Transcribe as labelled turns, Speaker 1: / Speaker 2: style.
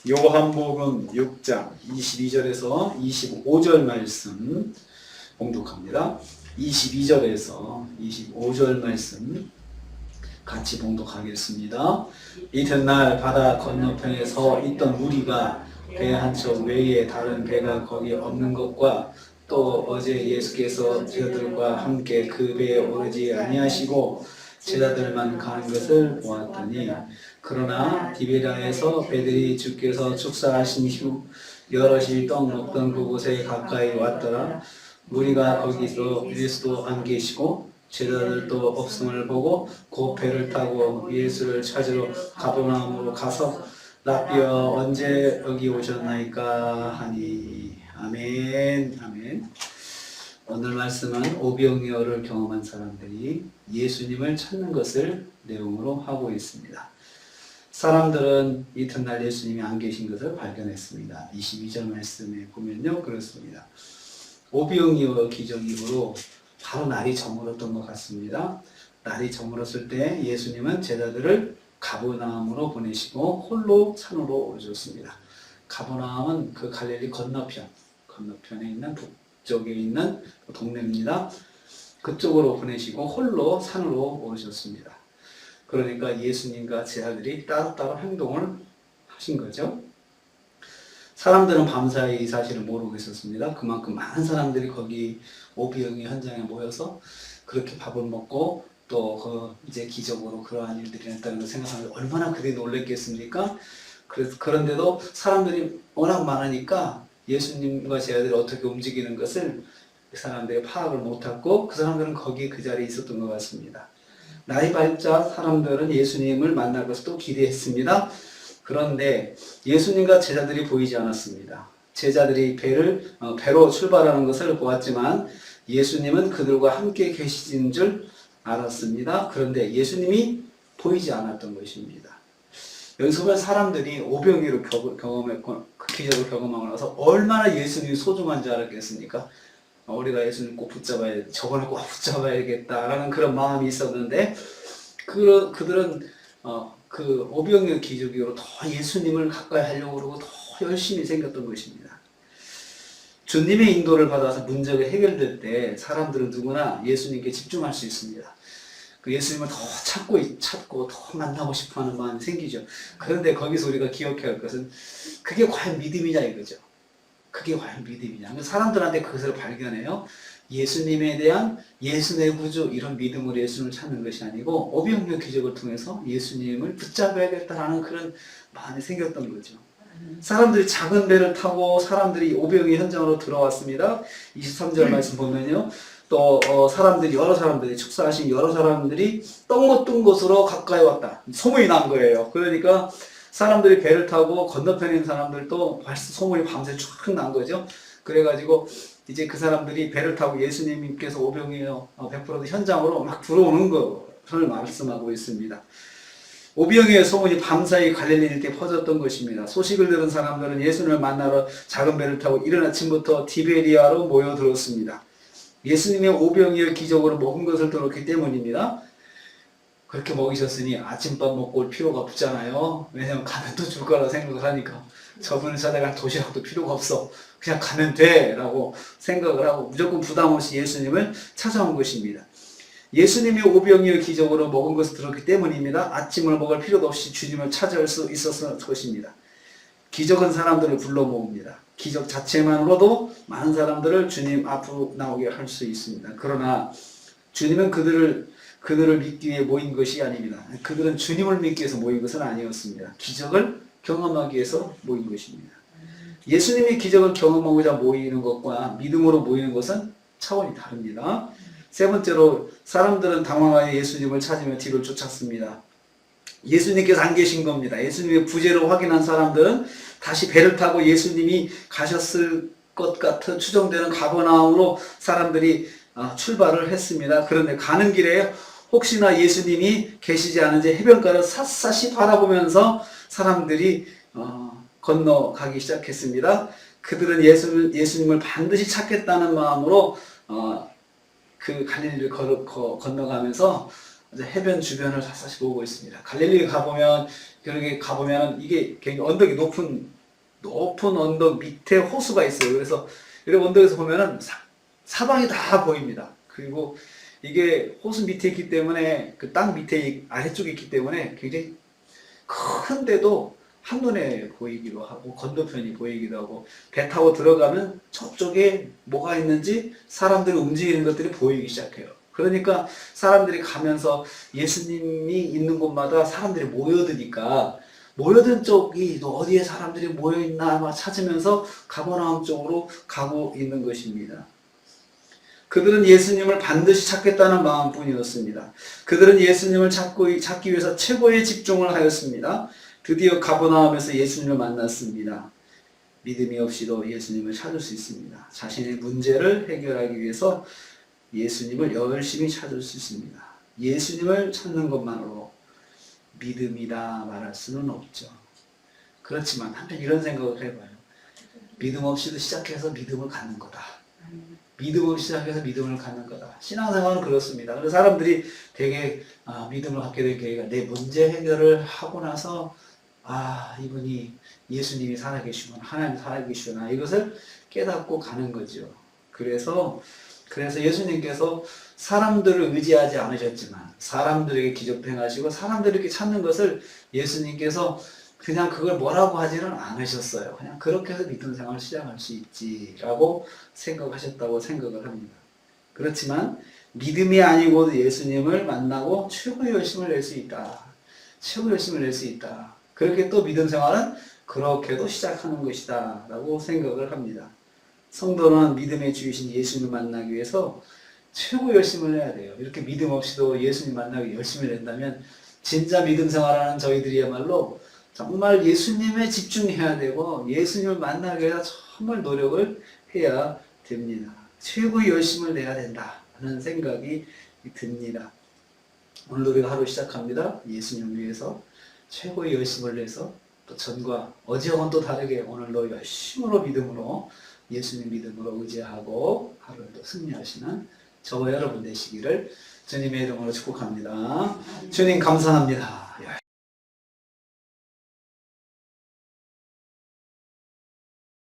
Speaker 1: 요한복음 6장 22절에서 25절 말씀 봉독합니다. 22절에서 25절 말씀 같이 봉독하겠습니다. 이튿날 바다 건너편에 서 있던 무리가 배 한 척 외에 다른 배가 거기 없는 것과 또 어제 예수께서 제자들과 함께 그 배에 오르지 아니하시고 제자들만 가는 것을 보았더니 그러나 디베랴에서 배들이 주께서 축사하신 후 여럿이 떡 먹던 그곳에 가까이 왔더라. 무리가 거기서 예수도 안 계시고 제자들도 없음을 보고 곧 배를 타고 예수를 찾으러 가버나움으로 가서 랍비여 언제 여기 오셨나이까 하니. 아멘. 아멘. 오늘 말씀은 오병이어를 경험한 사람들이 예수님을 찾는 것을 내용으로 하고 있습니다. 사람들은 이튿날 예수님이 안 계신 것을 발견했습니다. 22절 말씀에 보면요, 그렇습니다. 오병이어 기적 이후로 바로 날이 저물었던 것 같습니다. 날이 저물었을 때 예수님은 제자들을 가버나움으로 보내시고 홀로 산으로 오셨습니다. 가버나움은 그 갈릴리 건너편에 있는 북쪽에 있는 동네입니다. 그쪽으로 보내시고 홀로 산으로 오셨습니다. 그러니까 예수님과 제자들이 따로따로 행동을 하신 거죠. 사람들은 밤사이 이 사실을 모르고 있었습니다. 그만큼 많은 사람들이 거기 오병이 현장에 모여서 그렇게 밥을 먹고 또 이제 기적으로 그러한 일들이 일어났다는 걸 생각하면 얼마나 그들이 놀랐겠습니까? 그런데도 사람들이 워낙 많으니까 예수님과 제자들이 어떻게 움직이는 것을 그 사람들이 파악을 못했고 그 사람들은 거기 그 자리에 있었던 것 같습니다. 날이 밝자 사람들은 예수님을 만날 것을 또 기대했습니다. 그런데 예수님과 제자들이 보이지 않았습니다. 제자들이 배로 출발하는 것을 보았지만 예수님은 그들과 함께 계시는 줄 알았습니다. 그런데 예수님이 보이지 않았던 것입니다. 여기서 보면 사람들이 오병이어를 경험했고 그 기적을 경험하고 나서 얼마나 예수님이 소중한지 알았겠습니까? 우리가 예수님 꼭 저번에 꼭 붙잡아야겠다라는 그런 마음이 있었는데 그들은 그 오병이어 기적 이후로 더 예수님을 가까이 하려고 그러고 더 열심히 생겼던 것입니다. 주님의 인도를 받아서 문제가 해결될 때 사람들은 누구나 예수님께 집중할 수 있습니다. 그 예수님을 더 찾고 더 만나고 싶어하는 마음이 생기죠. 그런데 거기서 우리가 기억해야 할 것은 그게 과연 믿음이냐 이거죠. 그게 과연 믿음이냐. 사람들한테 그것을 발견해요. 예수님에 대한 예수의 구주 이런 믿음으로 예수님을 찾는 것이 아니고 오병이어 기적을 통해서 예수님을 붙잡아야겠다라는 그런 마음이 생겼던 거죠. 사람들이 작은 배를 타고 사람들이 오병이어 현장으로 들어왔습니다. 23절 말씀 보면요. 또 여러 사람들이 축사하신 여러 사람들이 떡 먹던 곳으로 가까이 왔다. 소문이 난 거예요. 그러니까 사람들이 배를 타고 건너편에 있는 사람들도 벌써 소문이 밤새 쫙 난 거죠. 그래가지고 이제 그 사람들이 배를 타고 예수님께서 오병이어 100% 현장으로 막 들어오는 것을 말씀하고 있습니다. 오병이어의 소문이 밤사이 갈릴리 일대에 퍼졌던 것입니다. 소식을 들은 사람들은 예수님을 만나러 작은 배를 타고 이른 아침부터 디베리아로 모여들었습니다. 예수님의 오병이어 기적으로 먹은 것을 들었기 때문입니다. 그렇게 먹이셨으니 아침밥 먹고 올 필요가 없잖아요. 왜냐면 가면 또 줄 거라 생각을 하니까 저분을 찾아갈 도시락도 필요가 없어. 그냥 가면 돼 라고 생각을 하고 무조건 부담 없이 예수님을 찾아온 것입니다. 예수님이 오병이어 기적으로 먹은 것을 들었기 때문입니다. 아침을 먹을 필요도 없이 주님을 찾아올 수 있었을 것입니다. 기적은 사람들을 불러 모읍니다. 기적 자체만으로도 많은 사람들을 주님 앞으로 나오게 할 수 있습니다. 그러나 주님은 그들을 믿기 위해 모인 것이 아닙니다. 그들은 주님을 믿기 위해서 모인 것은 아니었습니다. 기적을 경험하기 위해서 모인 것입니다. 예수님이 기적을 경험하고자 모이는 것과 믿음으로 모이는 것은 차원이 다릅니다. 세 번째로 사람들은 당황하여 예수님을 찾으며 뒤를 쫓았습니다. 예수님께서 안 계신 겁니다. 예수님의 부재를 확인한 사람들은 다시 배를 타고 예수님이 가셨을 것 같아 추정되는 가버나움으로 사람들이 출발을 했습니다. 그런데 가는 길에 혹시나 예수님이 계시지 않은지 해변가를 샅샅이 바라보면서 사람들이 건너가기 시작했습니다. 그들은 예수님을 반드시 찾겠다는 마음으로 그 갈릴리를 건너가면서 이제 해변 주변을 사실 보고 있습니다. 갈릴리 가보면, 그렇게 가보면 이게 굉장히 언덕이 높은 언덕 밑에 호수가 있어요. 그래서 이렇게 언덕에서 보면은 사방이 다 보입니다. 그리고 이게 호수 밑에 있기 때문에, 그 땅 밑에 아래쪽에 있기 때문에 굉장히 큰데도 한눈에 보이기도 하고 건너편이 보이기도 하고, 배 타고 들어가면 저쪽에 뭐가 있는지 사람들이 움직이는 것들이 보이기 시작해요. 그러니까 사람들이 가면서 예수님이 있는 곳마다 사람들이 모여드니까, 모여든 쪽이 어디에 사람들이 모여있나 막 찾으면서 가버나움 쪽으로 가고 있는 것입니다. 그들은 예수님을 반드시 찾겠다는 마음뿐이었습니다. 그들은 예수님을 찾기 위해서 최고의 집중을 하였습니다. 드디어 가버나움에서 예수님을 만났습니다. 믿음이 없이도 예수님을 찾을 수 있습니다. 자신의 문제를 해결하기 위해서 예수님을 열심히 찾을 수 있습니다. 예수님을 찾는 것만으로 믿음이다 말할 수는 없죠. 그렇지만 한편 이런 생각을 해봐요. 믿음 없이도 시작해서 믿음을 갖는 거다. 믿음을 시작해서 믿음을 갖는 거다. 신앙생활은 그렇습니다. 그래서 사람들이 되게 믿음을 갖게 된 계기가, 내 문제 해결을 하고 나서 이분이 예수님이 살아계시구나, 하나님 살아계시구나, 이것을 깨닫고 가는 거죠. 그래서 예수님께서 사람들을 의지하지 않으셨지만 사람들에게 기적도 행하시고 사람들에게 찾는 것을 예수님께서 그냥 그걸 뭐라고 하지는 않으셨어요. 그냥 그렇게 해서 믿음 생활을 시작할 수 있지라고 생각하셨다고 생각을 합니다. 그렇지만 믿음이 아니고도 예수님을 만나고 최고의 열심을 낼 수 있다. 최고의 열심을 낼 수 있다. 그렇게 또 믿음 생활은 그렇게도 시작하는 것이다 라고 생각을 합니다. 성도는 믿음의 주이신 예수님을 만나기 위해서 최고 열심을 내야 돼요. 이렇게 믿음 없이도 예수님 만나기 열심을 낸다면 진짜 믿음 생활하는 저희들이야말로 정말 예수님에 집중해야 되고 예수님을 만나기 위해서 정말 노력을 해야 됩니다. 최고의 열심을 내야 된다는 생각이 듭니다. 오늘 우리가 하루 시작합니다. 예수님을 위해서 최고의 열심을 내서 또 전과 어제와는 또 다르게 오늘도 열심으로 믿음으로 예수님 믿음으로 의지하고 하루를 또 승리하시는 저와 여러분 되시기를 주님의 이름으로 축복합니다. 주님 감사합니다.